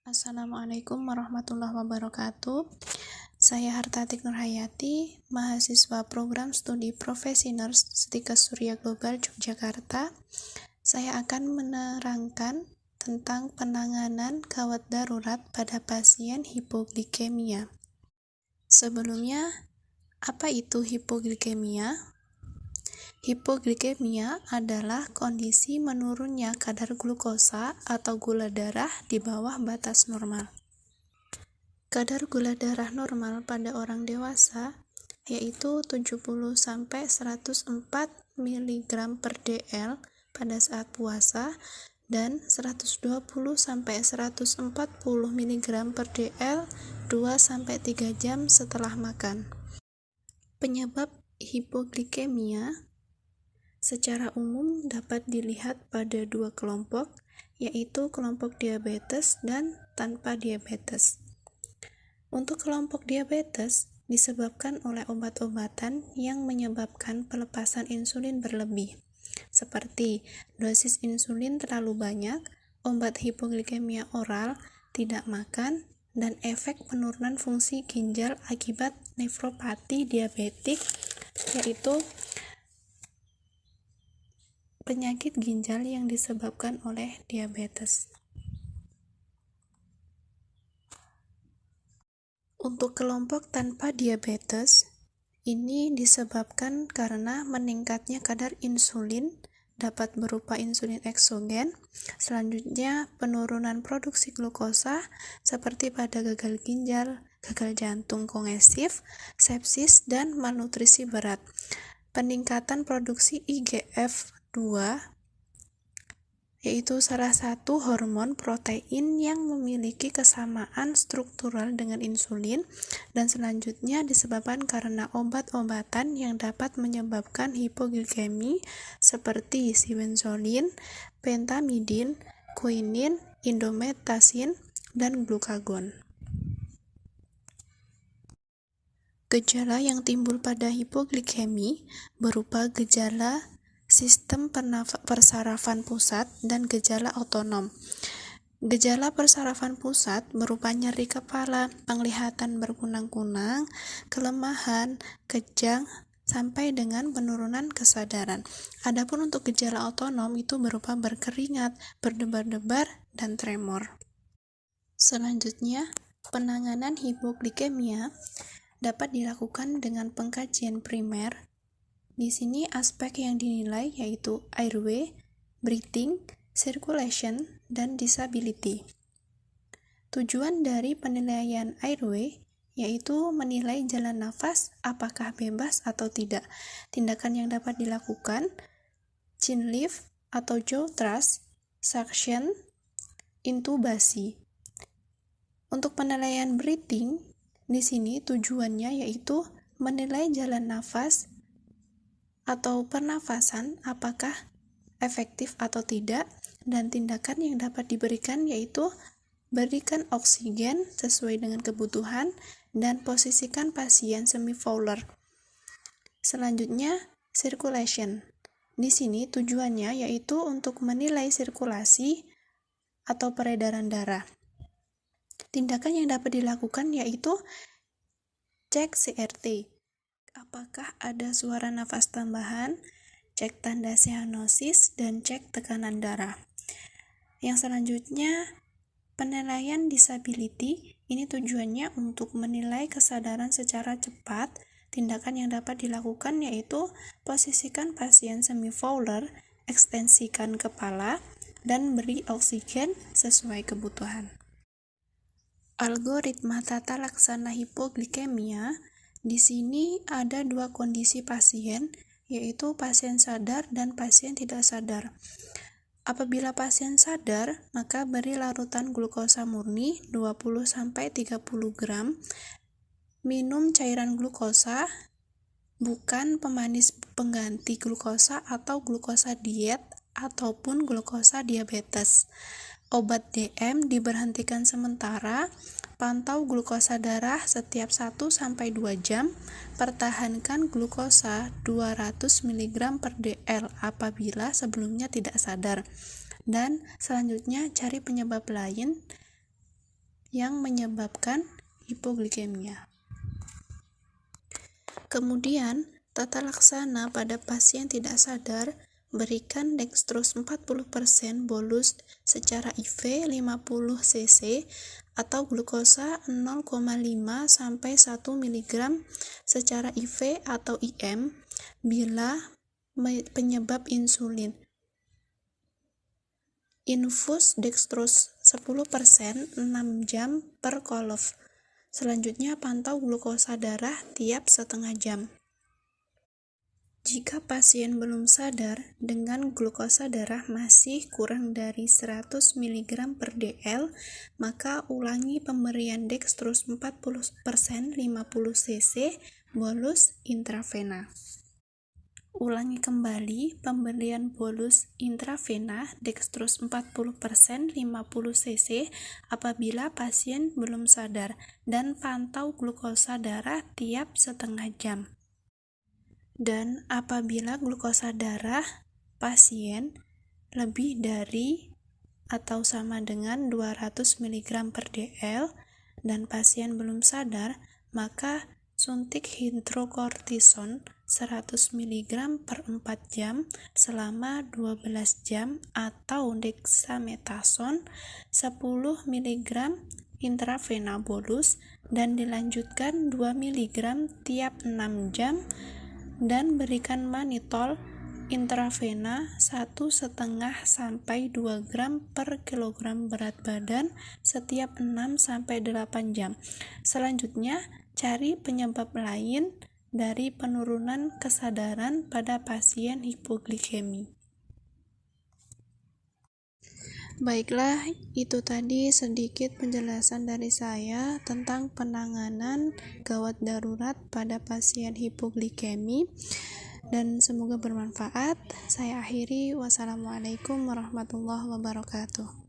Assalamualaikum warahmatullahi wabarakatuh. Saya Hartatik Nurhayati, mahasiswa program studi Profesi Nurse Setika Surya Global Yogyakarta. Saya akan menerangkan tentang penanganan gawat darurat pada pasien hipoglikemia. Sebelumnya, apa itu hipoglikemia? Hipoglikemia adalah kondisi menurunnya kadar glukosa atau gula darah di bawah batas normal. Kadar gula darah normal pada orang dewasa yaitu 70-104 mg per dl pada saat puasa dan 120-140 mg per dl 2-3 jam setelah makan. Penyebab hipoglikemia secara umum dapat dilihat pada dua kelompok, yaitu kelompok diabetes dan tanpa diabetes. Untuk kelompok diabetes disebabkan oleh obat-obatan yang menyebabkan pelepasan insulin berlebih, seperti dosis insulin terlalu banyak, obat hipoglikemia oral, tidak makan, dan efek penurunan fungsi ginjal akibat nefropati diabetik, yaitu penyakit ginjal yang disebabkan oleh diabetes. Untuk kelompok tanpa diabetes, ini disebabkan karena meningkatnya kadar insulin dapat berupa insulin eksogen, selanjutnya penurunan produksi glukosa seperti pada gagal ginjal, gagal jantung kongesif, sepsis, dan malnutrisi berat. Peningkatan produksi IGF-2 yaitu salah satu hormon protein yang memiliki kesamaan struktural dengan insulin, dan selanjutnya disebabkan karena obat-obatan yang dapat menyebabkan hipoglikemi seperti sibenzoin, pentamidin, quinin, indomethacin, dan glukagon. Gejala yang timbul pada hipoglikemi berupa gejala sistem persarafan pusat dan gejala otonom. Gejala persarafan pusat berupa nyeri kepala, penglihatan berkunang-kunang, kelemahan, kejang, sampai dengan penurunan kesadaran. Adapun untuk gejala otonom itu berupa berkeringat, berdebar-debar, dan tremor. Selanjutnya, penanganan hipoglikemia dapat dilakukan dengan pengkajian primer. Di sini aspek yang dinilai yaitu airway, breathing, circulation, dan disability. Tujuan dari penilaian airway yaitu menilai jalan nafas apakah bebas atau tidak. Tindakan yang dapat dilakukan chin lift atau jaw thrust, suction, intubasi. Untuk penilaian breathing, di sini tujuannya yaitu menilai jalan nafas atau pernafasan apakah efektif atau tidak, dan tindakan yang dapat diberikan yaitu berikan oksigen sesuai dengan kebutuhan dan posisikan pasien semi-fowler. Selanjutnya, circulation. Di sini tujuannya yaitu untuk menilai sirkulasi atau peredaran darah. Tindakan yang dapat dilakukan yaitu cek CRT, apakah ada suara nafas tambahan, cek tanda cyanosis, dan cek tekanan darah. Yang selanjutnya, penilaian disability. Ini tujuannya untuk menilai kesadaran secara cepat. Tindakan yang dapat dilakukan yaitu posisikan pasien semi-fowler, ekstensikan kepala, dan beri oksigen sesuai kebutuhan. Algoritma tata laksana hipoglikemia. Di sini ada dua kondisi pasien, yaitu pasien sadar dan pasien tidak sadar. Apabila pasien sadar, maka beri larutan glukosa murni 20-30 gram, minum cairan glukosa, bukan pemanis pengganti glukosa atau glukosa diet ataupun glukosa diabetes. Obat DM diberhentikan sementara, pantau glukosa darah setiap 1-2 jam, pertahankan glukosa 200 mg per dl apabila sebelumnya tidak sadar, dan selanjutnya cari penyebab lain yang menyebabkan hipoglikemia. Kemudian, tata laksana pada pasien tidak sadar, berikan dextrose 40% bolus secara IV 50 cc atau glukosa 0,5 sampai 1 mg secara IV atau IM bila penyebab insulin. Infus dextrose 10% 6 jam per kolof. Selanjutnya pantau glukosa darah tiap setengah jam. Jika pasien belum sadar dengan glukosa darah masih kurang dari 100 mg per dl, maka ulangi pemberian dextrose 40% 50 cc bolus intravena. Ulangi kembali pemberian bolus intravena dextrose 40% 50 cc apabila pasien belum sadar dan pantau glukosa darah tiap setengah jam. Dan apabila glukosa darah pasien lebih dari atau sama dengan 200 mg per dl dan pasien belum sadar, maka suntik hidrokortison 100 mg per 4 jam selama 12 jam atau dexamethasone 10 mg intravena bolus dan dilanjutkan 2 mg tiap 6 jam dan berikan mannitol intravena 1,5 sampai 2 gram per kilogram berat badan setiap 6 sampai 8 jam. Selanjutnya, cari penyebab lain dari penurunan kesadaran pada pasien hipoglikemi. Baiklah, itu tadi sedikit penjelasan dari saya tentang penanganan gawat darurat pada pasien hipoglikemi dan semoga bermanfaat. Saya akhiri, wassalamualaikum warahmatullahi wabarakatuh.